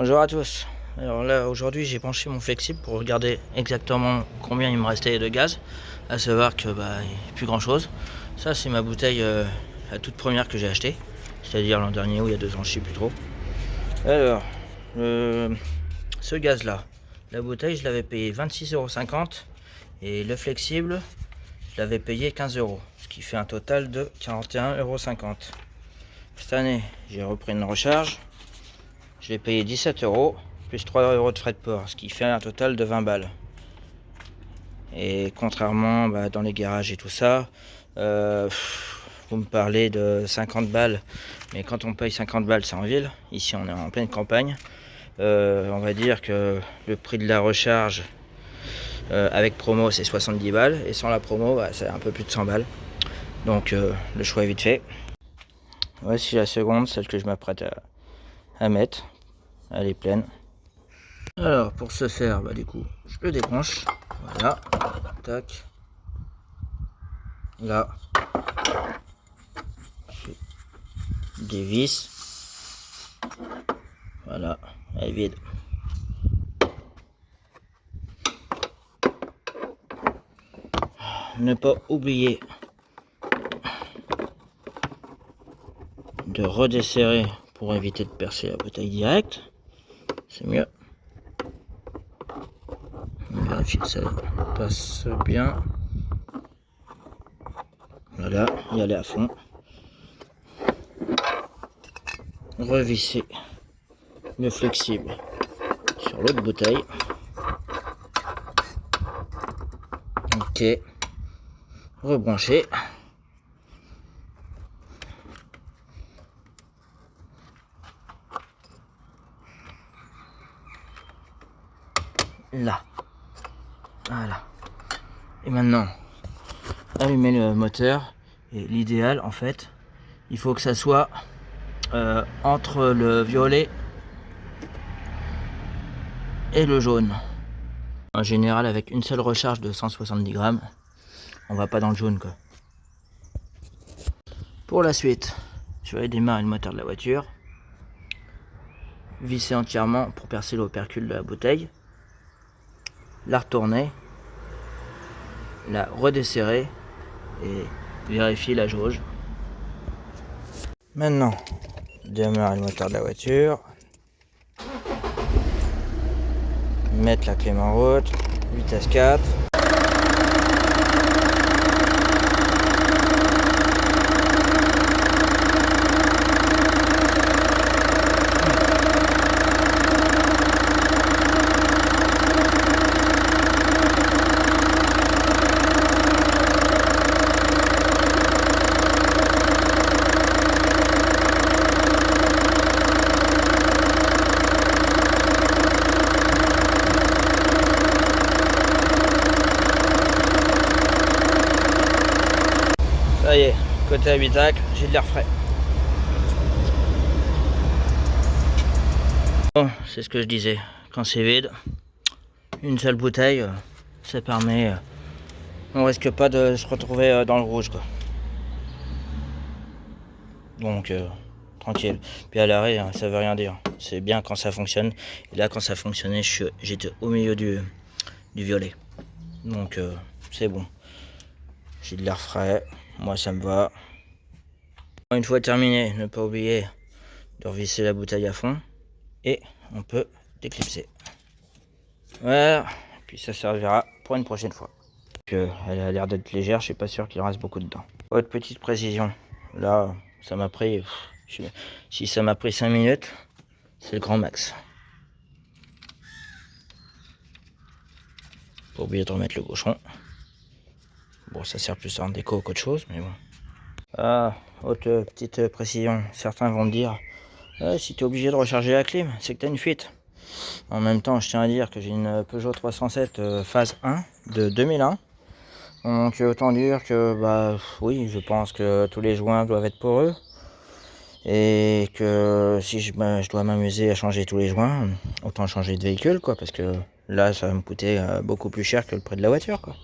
Bonjour à tous. Alors là aujourd'hui j'ai penché mon flexible pour regarder exactement combien il me restait de gaz. À savoir que il n'y a plus grand chose. Ça c'est ma bouteille la toute première que j'ai achetée. C'est-à-dire l'an dernier ou il y a 2 ans, je sais plus trop. Alors ce gaz là, la bouteille je l'avais payé 26,50 € et le flexible je l'avais payé 15 €. Ce qui fait un total de 41,50 €. Cette année j'ai repris une recharge. Je l'ai payé 17 € plus 3 € de frais de port, ce qui fait un total de 20 balles. Et contrairement dans les garages et tout ça, vous me parlez de 50 balles, mais quand on paye 50 balles c'est en ville, ici on est en pleine campagne. On va dire que le prix de la recharge avec promo c'est 70 balles et sans la promo c'est un peu plus de 100 balles. Donc le choix est vite fait. Voici la seconde, celle que je m'apprête à mettre. Elle est pleine. Alors pour ce faire, du coup, je le débranche. Voilà. Tac. Là. Des vis. Voilà. Elle est vide. Ne pas oublier de redesserrer pour éviter de percer la bouteille directe. C'est mieux. On vérifie que ça passe bien. Voilà, y aller à fond. Revisser le flexible sur l'autre bouteille. Ok. Rebrancher. Là. Voilà. Et maintenant, allumer le moteur. Et l'idéal, en fait, il faut que ça soit entre le violet et le jaune. En général, avec une seule recharge de 170 grammes, on va pas dans le jaune, quoi. Pour la suite, je vais démarrer le moteur de la voiture, visser entièrement pour percer l'opercule de la bouteille, la retourner, la redesserrer et vérifier la jauge. Maintenant, démarrer le moteur de la voiture, mettre la clé en route, vitesse 4. Ça y est, côté habitacle, j'ai de l'air frais. Bon, c'est ce que je disais, quand c'est vide, une seule bouteille, ça permet, on risque pas de se retrouver dans le rouge, quoi. Donc tranquille. Puis à l'arrêt, ça veut rien dire. C'est bien quand ça fonctionne. Et là, quand ça fonctionnait, j'étais au milieu du violet. Donc c'est bon. J'ai de l'air frais. Moi, ça me va. Une fois terminé, ne pas oublier de revisser la bouteille à fond. Et on peut déclipser. Voilà. Puis ça servira pour une prochaine fois. Elle a l'air d'être légère. Je suis pas sûr qu'il en reste beaucoup dedans. Autre petite précision. Là, ça m'a pris... Si ça m'a pris 5 minutes, c'est le grand max. Pas oublier de remettre le bouchon. Bon, ça sert plus à un déco qu'autre chose, mais bon. Ah, autre petite précision. Certains vont me dire, si tu es obligé de recharger la clim, c'est que tu as une fuite. En même temps, je tiens à dire que j'ai une Peugeot 307 phase 1 de 2001. Donc autant dire que, oui, je pense que tous les joints doivent être poreux. Et que si je dois m'amuser à changer tous les joints, autant changer de véhicule, quoi, parce que là ça va me coûter beaucoup plus cher que le prix de la voiture, quoi.